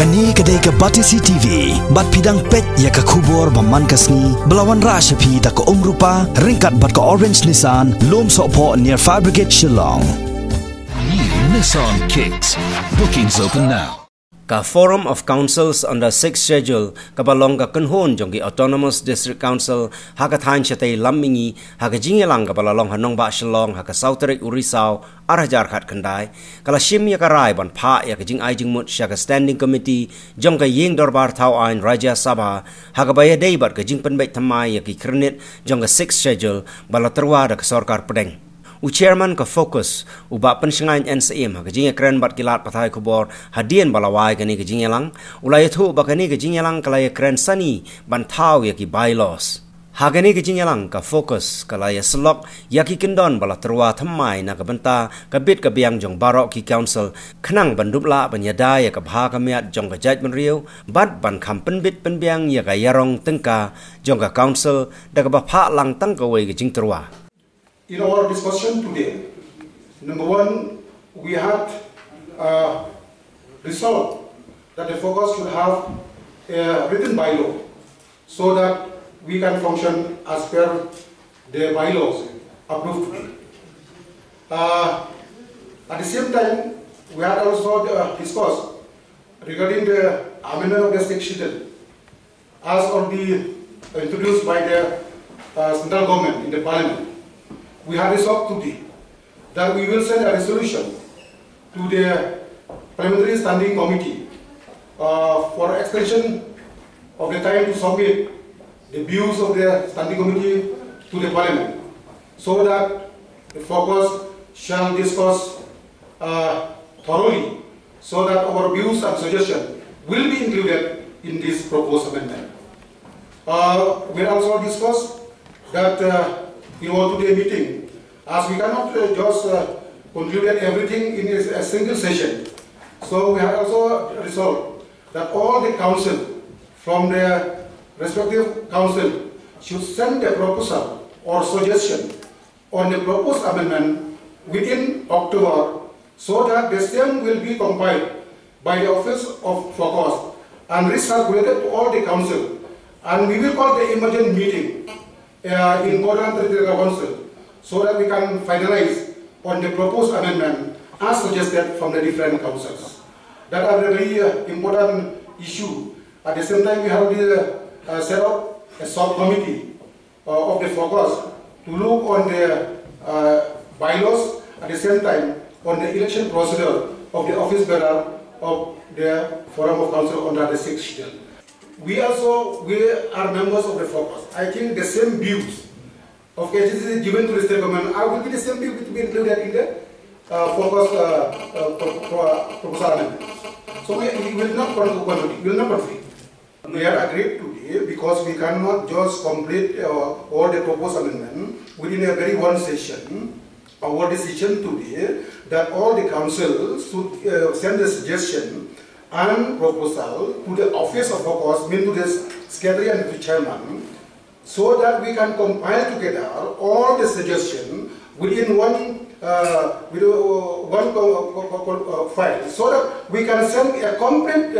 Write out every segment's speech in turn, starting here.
Kani kadai ka Batisi TV, bat pidang pet ya ka kubor baman kasni, belawan rasha pi da ka umrupa, ringkat bat ka orange Nissan, lom sokpo near Fire Brigade Shillong. New Nissan Kicks. Bookings open now. Ka Forum of Councils under 6th Schedule kabalong ka kunhon jong ki Autonomous District Council haka thain chatay lammingi haka jingelang kabalalong hanong ba Shillong haka Southerik Urisau arajar khat kandai kala shim ya ka RAI ban PHAH ya ka JINGMUT shaka Standing Committee jong ka ying dorbar thau ain Raja Sabha haka baya day bat ka jing penbait thamai ya ki krenit jong ka 6th Schedule balaterwa da ka SORKAR PDENG. Chairman ka FoCUSS uba pensengain NCM ka jinge kren bat kilat pathai kubor hadian balawai kani ka jinge lang ulai thu ba kani ka jinge lang kalaya kren sani ban thau ya ki bylaws hagani ka jinge lang ka FoCUSS kalaya slok ya ki kindon bala terwa thamai na ka banta ka bit ka biang jong barok ki council khnang bandupla banyada ya ka bha ka miat jong ka judgment riu bat ban kham penbit penbiang ya ka yarong tengka jong ka council da ka ba PHAH lang tang ka wei ka jing terwa. In our discussion today, number one, we had resolved that the FoCUSS should have a written bylaw so that we can function as per the bylaws approved today. At the same time, we had also discussed regarding the amendment of the state schedule as already introduced by the central government in the parliament. We have resolved today that we will send a resolution to the Parliamentary Standing Committee for extension of the time to submit the views of the Standing Committee to the Parliament, so that the FoCUSS shall discuss thoroughly, so that our views and suggestions will be included in this proposed amendment. We also discussed that in our today meeting, as we cannot just conclude everything in a single session, so we have also resolved that all the council from the respective council should send a proposal or suggestion on the proposed amendment within October, so that the same will be compiled by the Office of FoCUSS and recirculated to all the council, and we will call the emergent meeting in Modern Territorial Council, so that we can finalize on the proposed amendment as suggested from the different councils. That are a very important issue. At the same time, we have set up a subcommittee of the FoCUSS to look on the bylaws, at the same time on the election procedure of the office bearer of the Forum of Council under the 6th Schedule. We are members of the FoCUSS. I think the same views of HCC given to the state government will be the same view to be included in the FoCUSS proposal amendment. So we will not conflict. We are agreed today because we cannot just complete all the proposed amendment within a very one session. Our decision today that all the councils should send a suggestion and proposal to the office of FoCUSS, mean to the secretary and the chairman, so that we can compile together all the suggestions within one file, so that we can send a complete,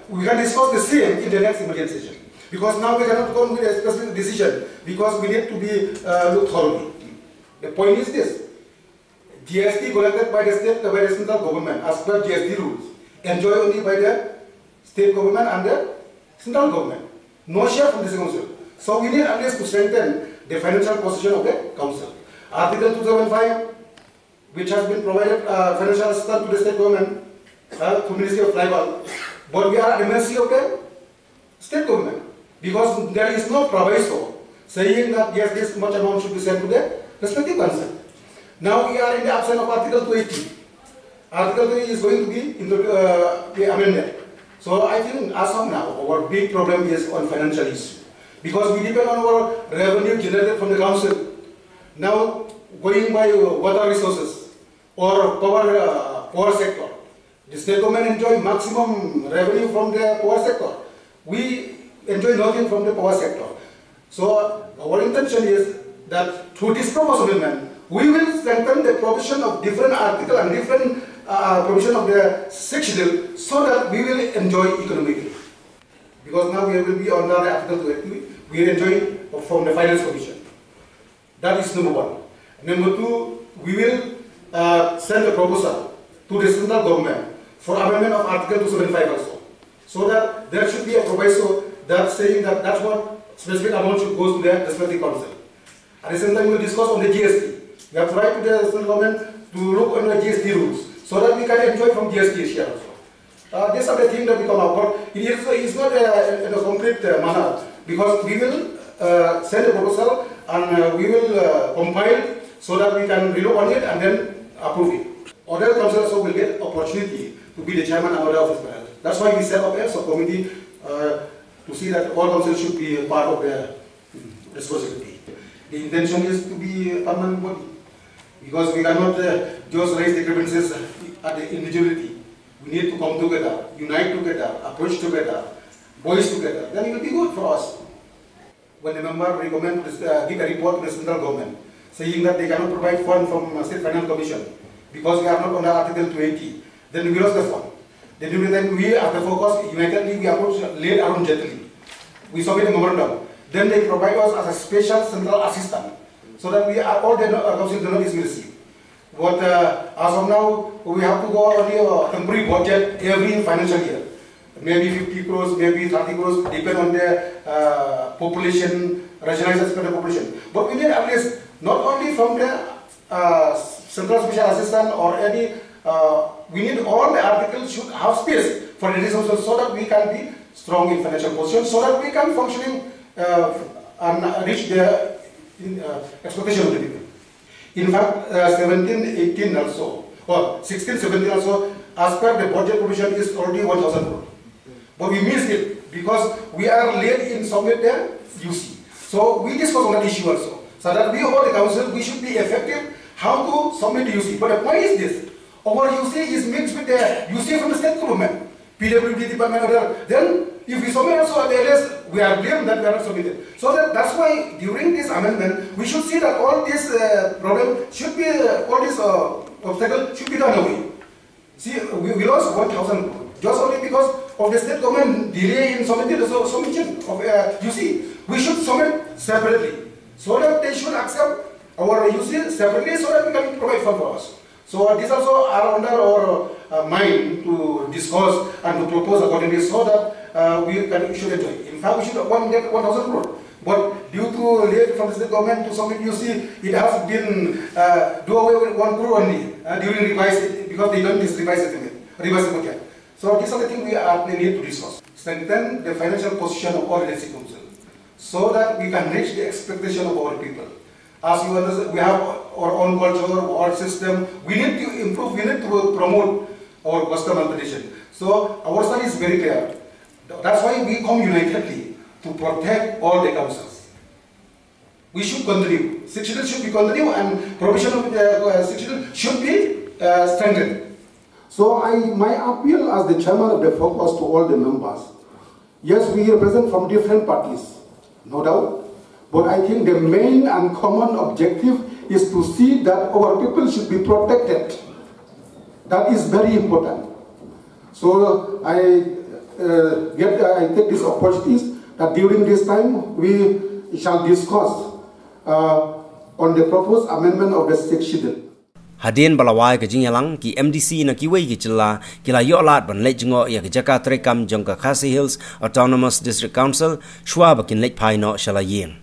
we can discuss the same in the next emergency session. Because now we cannot come with a specific decision, because we need to be looked thoroughly. The point is this: GST collected by the state, by the central government as per GST rules, enjoy only by the state government and the central government. No share from the council. So we need at least to strengthen the financial position of the council. Article 275, which has been provided financial assistance to the state government, to Ministry of Tribal, but we are at the mercy of the state government, because there is no proviso saying that yes, this much amount should be sent to the respective council. Now we are in the absence of Article 280. Article 3 is going to be amended. So I think as of now, our big problem is on financial issues, because we depend on our revenue generated from the council. Now, going by water resources or power sector, the state government enjoy maximum revenue from the power sector. We enjoy nothing from the power sector. So our intention is that through this proposed amendment, we will strengthen the provision of different articles and different provision of the sixth schedule so that we will enjoy economically. Because now we will be under the Article 280, we will enjoy from the finance commission. That is number one. Number two, we will send a proposal to the central government for amendment of Article 275 also. So that there should be a proviso that saying that that's what specific amount should go to the legislative council. At the same time, we will discuss on the GST. We have to write to the central government to look on the GST rules so that we can enjoy from GST share also. These are the things that we come out, but it's not in a concrete manner because we will send a proposal and we will compile so that we can relook on it and then approve it. Other councillors also will get opportunity to be the chairman and other office bearers. That's why we set up a subcommittee to see that all councils should be part of the responsibility. The intention is to be a permanent body because we cannot just raise the grievances at the individuality. We need to come together, unite together, approach together, voice together. Then it will be good for us. When the member recommend give a report to the central government saying that they cannot provide fund from State Finance Commission because we are not under Article 280, then we lost the fund. Then we at the FoCUSS unitedly we approach late Arun Jetli. We submit a memorandum. Then they provide us as a special central assistant so that we are all the council donors will receive. But as of now, we have to go only a temporary budget every financial year. Maybe 50 crores, maybe 30 crores, depend on the population, rationalized as per the population. But we need at least not only from the central special assistant or any, we need all the articles should have space for the resources so that we can be strong in financial position, so that we can functioning and reach the expectation of the people. In fact, 17, 18 also, or 16, 17 also, as per the budget provision is already 1,000 crore. But we missed it because we are late in submit the UC. So we discuss on that issue also. So that we over the council, we should be effective how to submit the UC. But the point is this, our UC is mixed with the UC from the state government, PWD department, then if we submit also at the earliest, we are blamed that we are not submitted. So that's why during this amendment, we should see that all this problem should be, all this obstacle should be done away. See, we lost 1,000 crore just only because of the state government delay in submitting the submission of UC. We should submit separately so that they should accept our UC separately so that we can provide fund for us. So these also are under our mind to discuss and to propose accordingly so that we should enjoy. In fact, we should get 1,000 crore. But due to late from the state government to submit UC, it has been do away with 1 crore only during revise because they don't revise it again. So these are the things we need to discuss. Strengthen the financial position of all legacy council so that we can reach the expectation of our people. As you understand, we have our own culture, our system. We need to improve, we need to promote our custom and tradition. So our study is very clear. That's why we come unitedly to protect all the councils. We should continue. Section should be continued and provision of the section should be strengthened. So my appeal as the chairman of the FoCUSS to all the members, yes, we represent from different parties, no doubt, but I think the main and common objective is to see that our people should be protected. That is very important. So I take this opportunity that during this time we shall discuss on the proposed amendment of the sixth schedule. Hadin balawai ke Jingyalang ki MDC na kiwei ki chilla kila yolat ban lek jingo ya ke Jaka Trekam jong ka Khasi Hills Autonomous District Council shwa bakin lek pai no shalayin.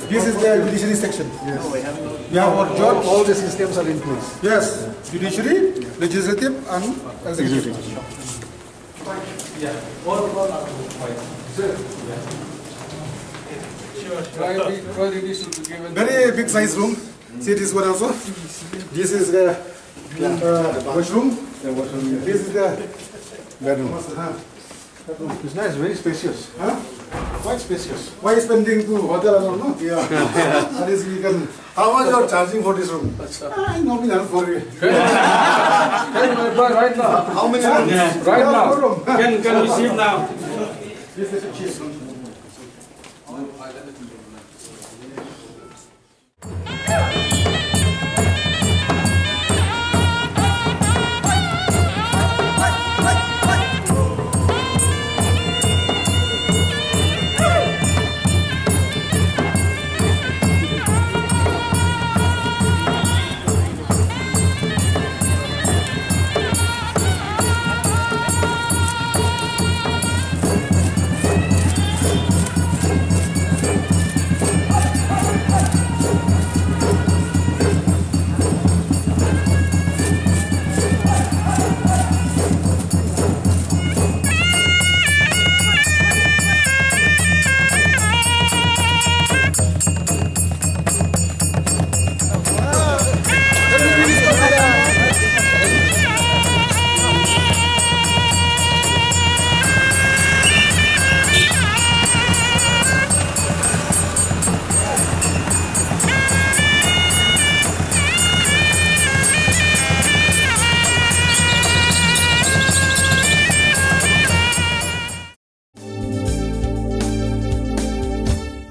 This is the judiciary section. Yes. We have our judge. All the systems are in place. Yes. Judiciary, legislative, and executive. Very big size room. See this one also. This is the washroom. This is the bedroom. It's nice, very spacious. Huh? Quite spacious. Why spending to hotel alone, no? Yeah. At least we can. How much you are charging for this room? I know we have for you. Right now. How many rooms? Right now. Can receive now. This is a cheese.